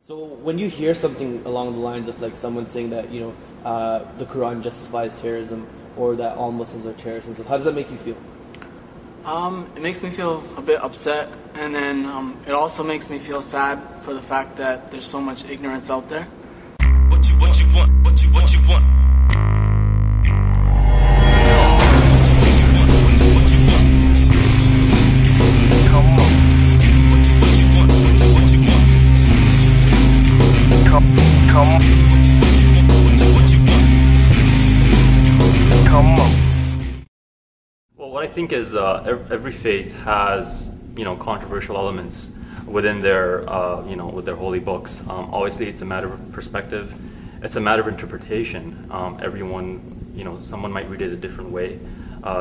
So when you hear something along the lines of like someone saying that the Quran justifies terrorism or that all Muslims are terrorists and stuff, how does that make you feel? It makes me feel a bit upset, and then it also makes me feel sad for the fact that there's so much ignorance out there. What you want? What you want? Well, what I think is every faith has controversial elements within their with their holy books. Obviously, it's a matter of perspective. It's a matter of interpretation. Everyone, someone might read it a different way.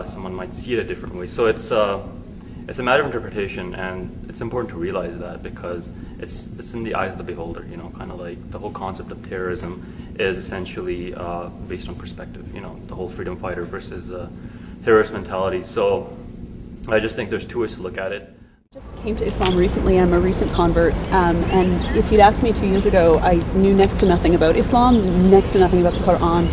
Someone might see it a different way. So it's a matter of interpretation, and it's important to realize that because it's in the eyes of the beholder. Kind of like the whole concept of terrorism is essentially based on perspective. The whole freedom fighter versus terrorist mentality. So I just think there's two ways to look at it. I just came to Islam recently. I'm a recent convert, and if you'd asked me 2 years ago, I knew next to nothing about Islam, next to nothing about the Quran.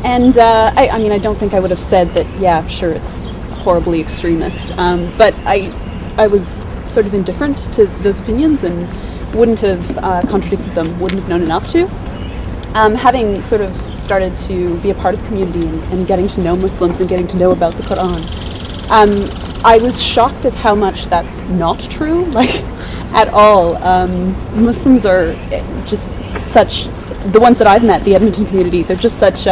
And I don't think I would have said that, yeah, sure, it's horribly extremist, but I was sort of indifferent to those opinions and wouldn't have contradicted them, wouldn't have known enough to. Having sort of started to be a part of the community and getting to know Muslims and getting to know about the Quran, I was shocked at how much that's not true, at all. Muslims are just such, the ones that I've met, the Edmonton community, they're just such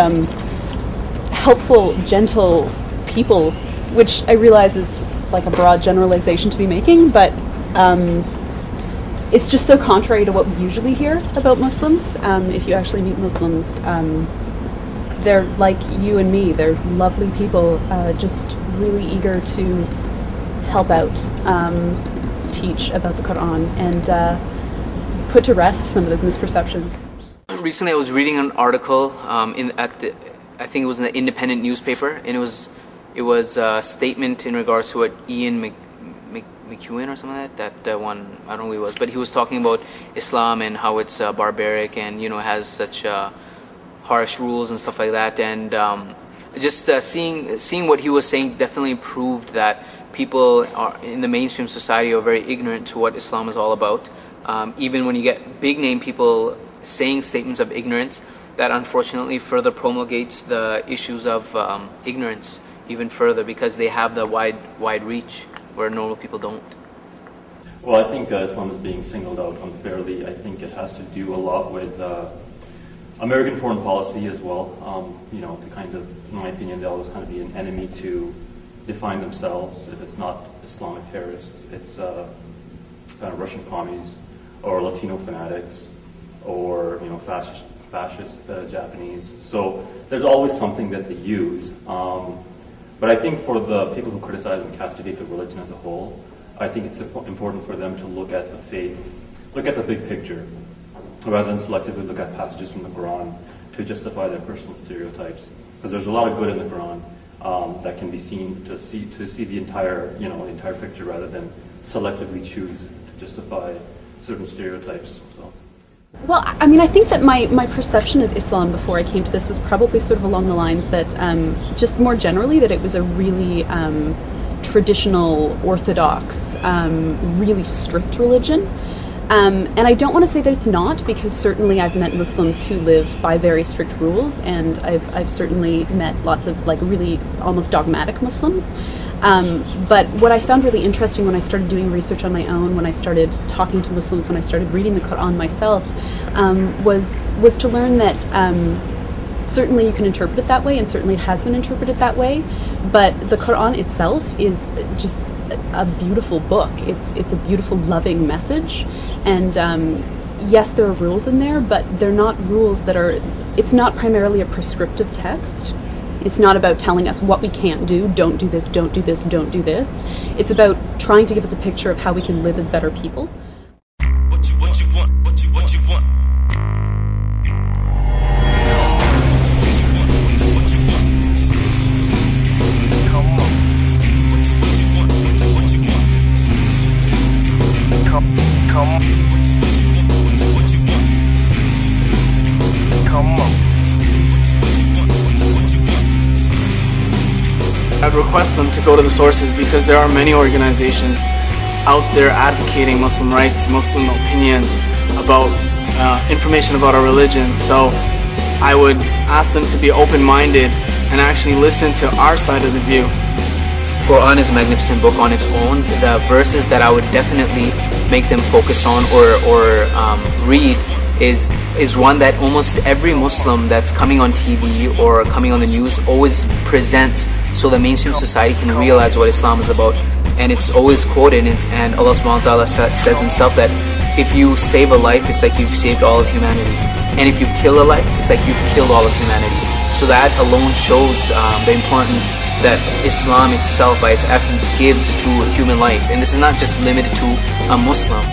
helpful, gentle people, which I realize is like a broad generalization to be making, but it's just so contrary to what we usually hear about Muslims. If you actually meet Muslims, they're like you and me. They're lovely people, just really eager to help out, teach about the Quran, and put to rest some of those misperceptions. Recently I was reading an article I think it was in an independent newspaper, and it was a statement in regards to what Ian McEwen or something like that one, I don't know who he was, but he was talking about Islam and how it's barbaric and has such harsh rules and stuff like that, and just seeing what he was saying definitely proved that people in the mainstream society are very ignorant to what Islam is all about. Even when you get big name people saying statements of ignorance, that unfortunately further promulgates the issues of ignorance even further, because they have the wide reach where normal people don't. Well, I think Islam is being singled out unfairly. I think it has to do a lot with American foreign policy as well. To kind of, in my opinion, they'll always kind of be an enemy to define themselves. If it's not Islamic terrorists, it's kind of Russian commies or Latino fanatics or fascist Japanese. So there's always something that they use. But I think for the people who criticize and castigate the religion as a whole, I think it's important for them to look at the faith, look at the big picture, rather than selectively look at passages from the Quran to justify their personal stereotypes. Because there's a lot of good in the Quran that can be seen to see the entire entire picture, rather than selectively choose to justify certain stereotypes. So. Well, I think that my perception of Islam before I came to this was probably sort of along the lines that just more generally that it was a really traditional, orthodox, really strict religion. And I don't want to say that it's not, because certainly I've met Muslims who live by very strict rules, and I've certainly met lots of really almost dogmatic Muslims. But what I found really interesting when I started doing research on my own, when I started talking to Muslims, when I started reading the Quran myself, was to learn that certainly you can interpret it that way, and certainly it has been interpreted that way, but the Quran itself is just a beautiful book. It's a beautiful, loving message, and yes, there are rules in there, but they're not rules that are, it's not primarily a prescriptive text. It's not about telling us what we can't do, don't do this, don't do this, don't do this. It's about trying to give us a picture of how we can live as better people. What you want? What you want? Come on. I'd request them to go to the sources, because there are many organizations out there advocating Muslim rights, Muslim opinions about information about our religion. So I would ask them to be open-minded and actually listen to our side of the view. Quran is a magnificent book on its own. The verses that I would definitely make them focus on or read is one that almost every Muslim that's coming on TV or coming on the news always presents, so the mainstream society can realize what Islam is about. And it's always quoted, and Allah subhanahu wa ta'ala says himself that if you save a life, it's like you've saved all of humanity. And if you kill a life, it's like you've killed all of humanity. So that alone shows the importance that Islam itself, by its essence, gives to human life. And this is not just limited to a Muslim.